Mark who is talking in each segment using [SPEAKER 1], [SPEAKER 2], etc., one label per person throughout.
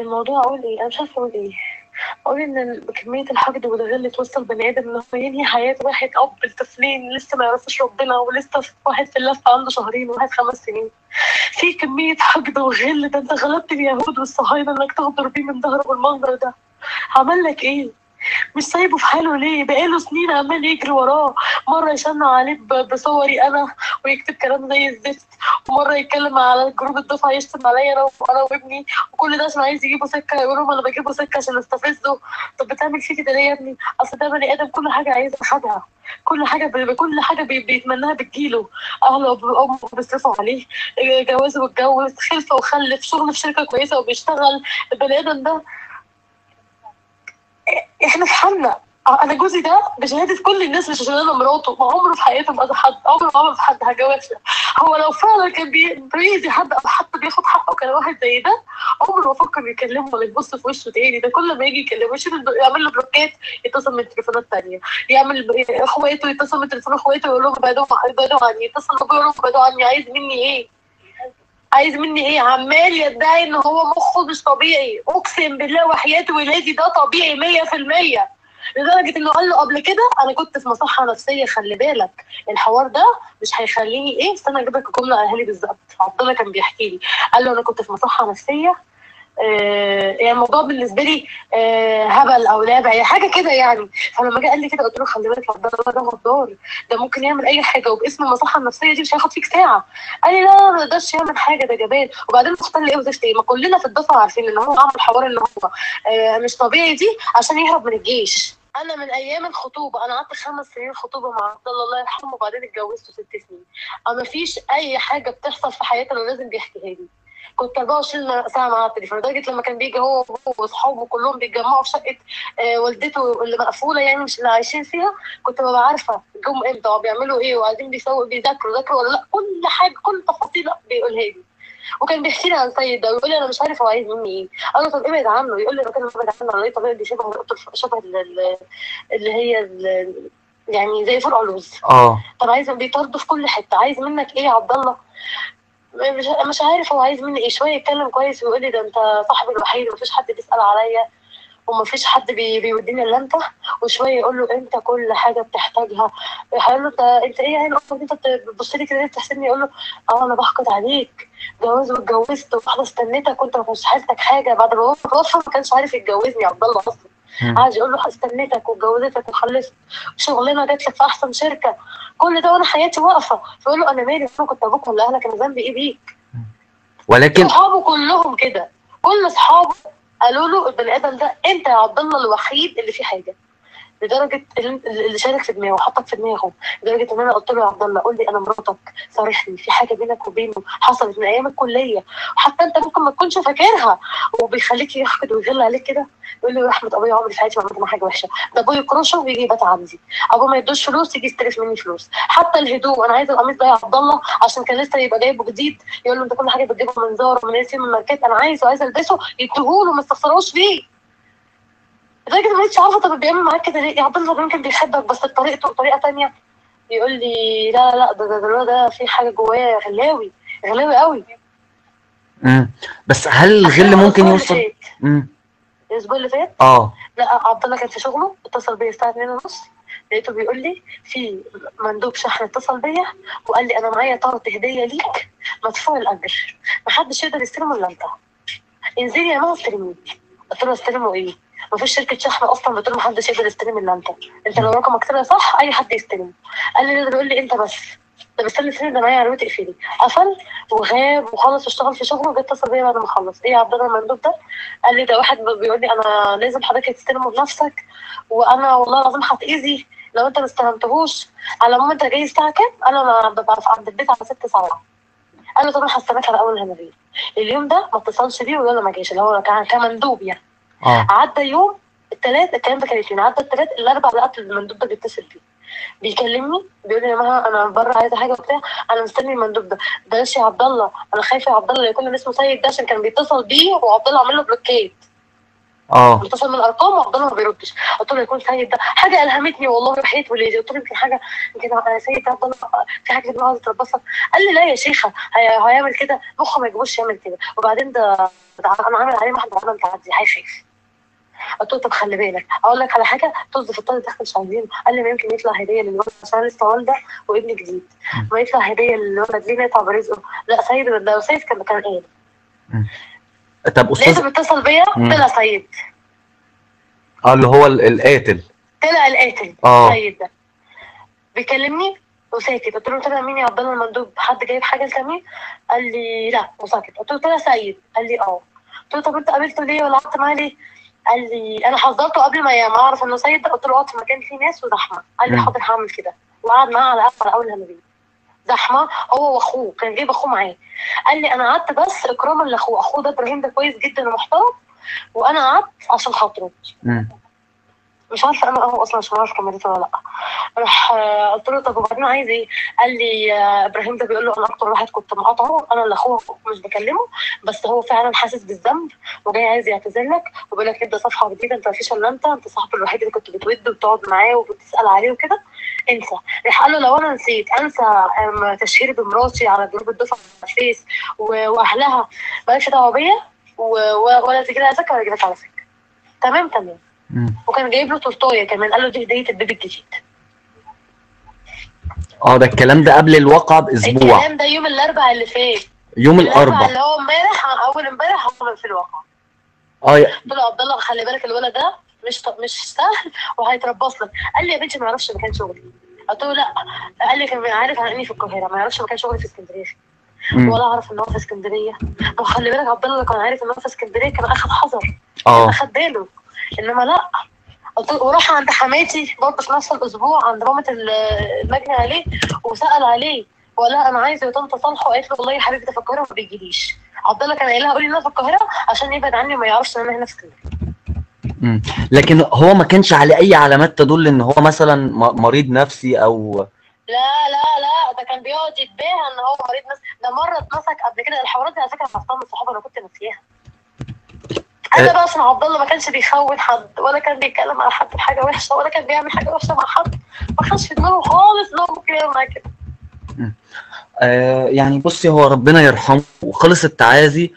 [SPEAKER 1] الموضوع اقول ايه؟ انا مش عارفه اقول ايه. اقول ان كميه الحقد والغل توصل بني ادم انه ينهي حياه واحد اب لطفلين لسه ما يعرفوش ربنا، ولسه واحد في اللفه عنده شهرين وواحد 5 سنين. في كميه حقد وغل، ده انت غلبت اليهود والصهاينه انك تغدر بيه من ظهره بالمنظر ده. عمل لك ايه؟ مش سايبه في حاله ليه؟ بقاله سنين عمال يجري وراه، مرة يشنع عليه بصوري أنا ويكتب كلام زي الزفت، ومرة يتكلم على جروب الدفعة يشتم عليا أنا وابني، وكل ده عشان عايز يجيبه سكة، يقول لهم أنا بجيبه سكة عشان استفزه. طب بتعمل فيه كده ليه يا ابني؟ أصل ده بني آدم كل حاجة عايزها خدها، كل حاجة بيتمناها بتجيله. أهله وأمه بيصرفوا عليه، جواز واتجوز، خلفة وخلف، شغل في شركة كويسة وبيشتغل. البني آدم ده احنا في حالنا. انا جوزي ده بشهاده كل الناس مش عشان انا مراته، ما عمره في حياته ما اذى حد، عمره ما عمل في حد حاجه وحشه. هو لو فعلا كان بيأذي حد او حتى بياخد حقه كان واحد زي ده، عمره ما فكر يكلمه ولا يبص في وشه تاني. ده كل ما يجي يكلمه يعمل له بلوكات، يتصل من تليفونات تانيه، يعمل اخواته يتصل من تليفون اخواته يقول لهم ابعدوا عني، يتصل بابوه يقول لهم ابعدوا عني. عايز مني ايه؟ عايز مني ايه؟ عمال يدعي ان هو مخه مش طبيعي. اقسم بالله وحياة ولادي ده طبيعي 100%. لدرجه انه قال له قبل كده انا كنت في مصحه نفسيه، خلي بالك الحوار ده مش هيخليني ايه. استنى اجيب لك الجمله قالها لي بالظبط. عبد الله كان بيحكي لي، قال له انا كنت في مصحه نفسيه، يعني الموضوع بالنسبه لي هبل او لعبه اي حاجه كده يعني. فلما جه قال لي كده قلت له خلي بالك يا عبد الله ده غدار، ده ممكن يعمل اي حاجه، وباسم المصحه النفسيه دي مش هياخد فيك ساعه. قال لي لا ما يقدرش يعمل حاجه، ده جبان. وبعدين مختل ايه وزفت ايه؟ ما كلنا في الدفعه عارفين ان هو عمل حوار ان هو مش طبيعي دي عشان يهرب من الجيش. انا من ايام الخطوبه، انا قعدت 5 سنين خطوبه مع عبد الله الله يرحمه، وبعدين اتجوزته 6 سنين. انا مفيش اي حاجه بتحصل في حياتنا لازم بيحكيها لي. كنت 24 ساعه مع التليفون، لدرجه لما كان بيجي هو واصحابه كلهم بيتجمعوا في شقه والدته اللي مقفوله، يعني مش اللي عايشين فيها، كنت ببقى عارفه جم امتى وبيعملوا ايه وقاعدين بيذاكروا ولا لا. كل حاجه كل تفاصيل بيقولها لي. وكان بيحكي لي عن سيد ده ويقول لي انا مش عارف هو عايز مني ايه. اقول له طب ابعد عنه، يقول لي انا كده ببعد عنه على ايه؟ طبيعي دي شبه اللي هي يعني زي فرقع لوز. طب عايز بيطرده في كل حته، عايز منك ايه يا عبد الله؟ مش عارف هو عايز مني ايه. شويه يتكلم كويس ويقول لي ده انت صاحبي الوحيد ومفيش حد بيسال عليا ومفيش حد بيوديني الا انت. وشويه يقول له انت كل حاجه بتحتاجها. هيقول له انت ايه يعني اصلا انت بتبص لي كده ليه بتحسدني؟ يقول له اه انا بحقد عليك، جواز واتجوزت واحده استنيتك وانت ما كنتش حالتك حاجه. بعد ما هو توفى ما كانش عارف يتجوزني عبد الله اصلا. قعد يقول له استنيتك واتجوزتك وخلفت، شغلانه جات لك في احسن شركه، كل ده وانا حياتي واقفه. فيقول له انا مالي؟ انا كنت ابوك ولا اهلك؟ انا ذنبي ايه بيك؟
[SPEAKER 2] ولكن
[SPEAKER 1] صحابه كلهم كده، كل اصحابه قالوا له البني ادم ده انت يا عبد الله الوحيد اللي فيه حاجه. لدرجه اللي شارك في دماغه وحطك في دماغه، لدرجه ان انا قلت له يا عبد الله قول لي انا مراتك، صارحني في حاجه بينك وبينه حصلت من ايام الكليه وحتى انت ممكن ما تكونش فاكرها، وبيخليك يحقد ويغل عليك كده. يقول لي رحمه ابويا عمري في حياتي ما عملت معاه حاجه وحشه، ده ابويا يكرشه ويجي يبات عندي، ابوه ما يدوش فلوس يجي يستلف مني فلوس، حتى الهدوم انا عايز القميص ده يا عبد الله عشان كان لسه يبقى جايبه جديد، يقول له انت كل حاجه بتجيبها من زار ومن اسم من ماركات، انا عايز البسه يديهوله ما استخسروش فيه. لدرجه ما بقتش عارفه طب بيعمل معاك كده ليه؟ يا عبد الله يمكن بيحبك بس بطريقته بطريقه تانيه. يقول لي لا ده في حاجه جواه غلاوي، غلاوي قوي.
[SPEAKER 2] بس هل الغل ممكن يوصل؟
[SPEAKER 1] الاسبوع اللي فات لا عبد الله كان في شغله، اتصل بيا الساعه 2:30، لقيته بيقول لي في مندوب شحن اتصل بيا وقال لي انا معايا طرد هديه ليك مدفوع الاجر، محدش يقدر يستلمه الا انت، انزلي يا ماما استلميه. قلت له استلمه ايه؟ مفيش شركه شحن اصلا بتقول محدش يقدر يستلم الا انت لو رقمك طلع صح اي حد يستلم. قال لي ده بيقول لي انت بس. طب استني فين ده معايا علامه اقفلي. قفل وغاب وخلص واشتغل في شغله وجا اتصل بيا بعد ما خلص. ايه يا عبد الله المندوب ده؟ قال لي ده واحد بيقول لي انا لازم حضرتك تستلمه بنفسك، وانا والله العظيم هتاذي لو انت ما استلمتهوش. على العموم انت جاي الساعه كام؟ قال له انا ببقى عند البيت على 6 7. قال له طب انا هستناك على اول الهمريه. اليوم ده ما اتصلش بيه ولا ما جاش، اللي هو كمندوب يعني. عدى يوم الثلاث، الكلام ده كان الاثنين، عدى الثلاث الاربع لقيت المندوب ده بيتصل بيه بيكلمني بيقول لي يا مها انا بره عايزه حاجه وبتاع، انا مستني المندوب ده. بلاش يا عبد الله انا خايفه يا عبد الله يكون اسمه سيد ده عشان كان بيتصل بيه وعبد الله عامل له بلوكيت. متصل من الارقام وعبد الله ما بيردش. قلت له يكون سيد ده حاجه الهمتني والله وحياه ولادي. قلت له يمكن حاجه يمكن سيد ده عبد الله في حاجه في دماغه عايز يتربصها. قال لي لا يا شيخه هيعمل كده مخه ما يجيبوش يعمل كده، وبعدين ده انا عامل عليه واحده عمل تعدي هيخاف. قلت له طب خلي بالك اقول لك على حاجه، طز في الطريق داخل مش عايزينه. قال لي ما يمكن يطلع هديه للولد عشان لسه والده وابن جديد، ما يطلع هديه للولد ليه يطلع برزقه. لا سيد ده سيد كان ايه.
[SPEAKER 2] طب استاذ
[SPEAKER 1] لقيته بيتصل بيا طلع سيد.
[SPEAKER 2] اللي هو القاتل.
[SPEAKER 1] طلع القاتل سيد ده بيكلمني وساكت. قلت له طلع مين يا عبد الله المندوب، حد جايب حاجه لتامين؟ قال لي لا وساكت. قلت له طلع سيد. قال لي اه. قلت له طب انت قابلته ليه ولا قعدت معاه ليه؟ قال لي انا حذرته قبل ما اعرف انه سيد ده. قلت له اقعد في مكان فيه ناس وزحمه. قال لي حاضر هعمل كده. وقعد معاه على اول همبيه زحمه هو واخوه، كان جايب اخوه معاه. قال لي انا قعدت بس اكراما لاخوه، اخوه ده ابراهيم ده كويس جدا ومحترم وانا قعدت عشان خاطره. مش عارفه انا اصلا مش عارفه كملته ولا لا. راح قلت له طب وبعدين عايز ايه؟ قال لي ابراهيم ده بيقول له انا اكتر واحد كنت مقاطعه، انا اللي اخوه مش بكلمه، بس هو فعلا حاسس بالذنب وجاي عايز يعتذر لك وبيقول لك ابدا صفحه جديده، انت مفيش الا انت صاحبه الوحيد اللي كنت بتود وبتقعد معاه وبتسال عليه وكده، انسى. راح قال له لو انا نسيت انسى تشهيري بمراتي على جروب الدفعه على الفيس واهلها، مالكش دعوه بيا ولا تجي لي على سكه ولا اجي لك على سكه. تمام. وكان جايب له تورتايه كمان، قال له دي هديه البيبي الجديد.
[SPEAKER 2] ده الكلام ده قبل الواقعه باسبوع.
[SPEAKER 1] الكلام ده يوم الاربعاء اللي فات.
[SPEAKER 2] يوم الاربعاء
[SPEAKER 1] اللي هو امبارح اول امبارح حصل في الواقع. قلت له عبد الله خلي بالك الولد ده مش سهل وهيتربص لك. قال لي يا بنتي ما يعرفش مكان شغلي. قلت له لا. قال لي كان عارف عن اني في القاهره، ما يعرفش مكان شغلي في اسكندريه ولا اعرف ان هو في اسكندريه. وخلي بالك عبد الله لو كان عارف ان هو في اسكندريه كان اخد حذر، كان اخد باله، انما لا. وراح عند حماتي برضه في نفس الاسبوع عند مامة المجني عليه وسال عليه ولا انا عايزه يا طنط صالحه. قالت له والله يا حبيبتي في القاهره ما بيجيليش. عبد الله كان قايل لها قولي ان انا في القاهره عشان يبعد عني وما يعرفش ان انا هنا في اسكندريه.
[SPEAKER 2] لكن هو ما كانش على اي علامات تدل ان هو مثلا مريض نفسي او
[SPEAKER 1] لا ده كان بيقعد يتباهى ان هو مريض نفسي. ده مره اتمسك قبل كده. الحوارات دي على فكره عرفتها من صحابي انا كنت ناسياها. انا بقى اصلا عبد الله ما كانش بيخون حد ولا كان بيتكلم على حد بحاجه وحشه ولا كان بيعمل حاجه وحشه مع حد، ما كانش في دماغه خالص ان هو ممكن يعمل معاه كده.
[SPEAKER 2] يعني بصي هو ربنا يرحمه وخلص التعازي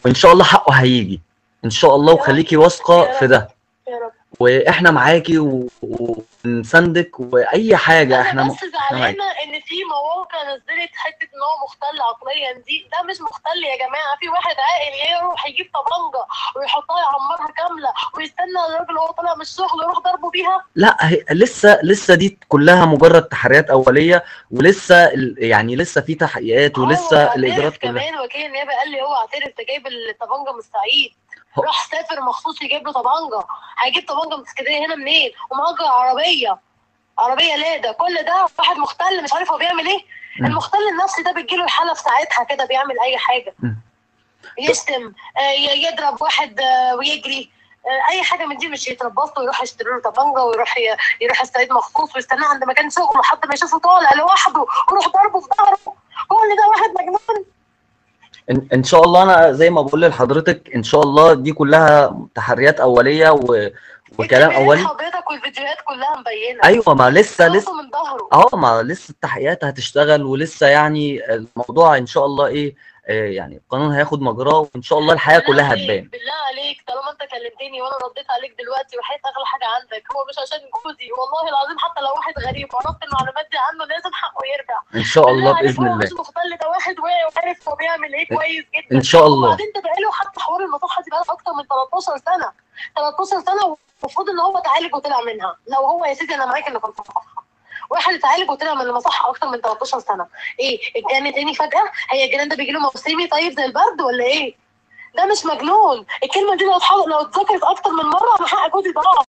[SPEAKER 2] وان شاء الله حقه هيجي ان شاء الله، وخليكي واثقه في ده
[SPEAKER 1] يا رب.
[SPEAKER 2] واحنا معاكي ونساندك واي حاجه.
[SPEAKER 1] انا بس زعلانه ان في مواقع نزلت حته ان هو مختل عقليا. ده مش مختل يا جماعه. في واحد عاقل يروح يجيب طبنجه ويحطها يعمرها كامله ويستنى الراجل وهو طالع من الشغل ويروح ضربه بيها.
[SPEAKER 2] لا هي لسه دي كلها مجرد تحريات اوليه ولسه يعني لسه في تحقيقات ولسه الاجراءات كلها.
[SPEAKER 1] كمان وكيل النيابه قال لي هو اعترف ده جايب الطبنجه من الصعيد، راح سافر مخصوص يجيب له طبنجه. هيجيب طبنجه من اسكندريه هنا منين؟ ومأجر عربيه لادا. كل ده واحد مختل مش عارف هو بيعمل ايه. المختل النفسي ده بتجيله الحاله في ساعتها كده بيعمل اي حاجه، يشتم، يضرب واحد ويجري، اي حاجه من دي. مش يتربص له ويروح يشتري له طبنجه ويروح الصعيد مخصوص ويستناه عند مكان شغله لحد ما يشوفه طالع لوحده ويروح ضربه في ظهره. كل ده واحد مجنون.
[SPEAKER 2] ان شاء الله انا زي ما بقول لحضرتك ان شاء الله دي كلها تحريات اوليه وكلام اولي.
[SPEAKER 1] حضرتك والفيديوهات كلها مبينه.
[SPEAKER 2] ايوه ما لسه
[SPEAKER 1] من ظهره.
[SPEAKER 2] ما لسه التحقيقات هتشتغل ولسه يعني الموضوع ان شاء الله يعني القانون هياخد مجراه وان شاء الله الحياه كلها هتبان.
[SPEAKER 1] بالله عليك طالما انت كلمتني وانا رديت عليك دلوقتي وحيت اغلى حاجه عندك هو مش عشان جوزي والله العظيم، حتى لو واحد غريب وعرفت المعلومات دي عنه لازم حقه يرجع
[SPEAKER 2] ان شاء الله باذن الله.
[SPEAKER 1] هو مش مختل، ده واحد واعي وعارف هو بيعمل ايه كويس جدا
[SPEAKER 2] ان شاء الله.
[SPEAKER 1] وبعدين ده بقاله حتى حوار المصحه دي بقاله اكتر من 13 سنه 13 سنه والمفروض ان هو اتعالج وطلع منها. لو هو يا سيدي انا معاك ان كنت مصحه واحد اتعالج وطلع من المصحه اكتر من 13 سنه، ايه الجنان تاني فجاه؟ هي الجنان ده بيجي له موسمي طيب زي البرد ولا ايه؟ ده مش مجنون. الكلمه دي لو اتذكرت اكتر من مره انا حق جوزي ضاع.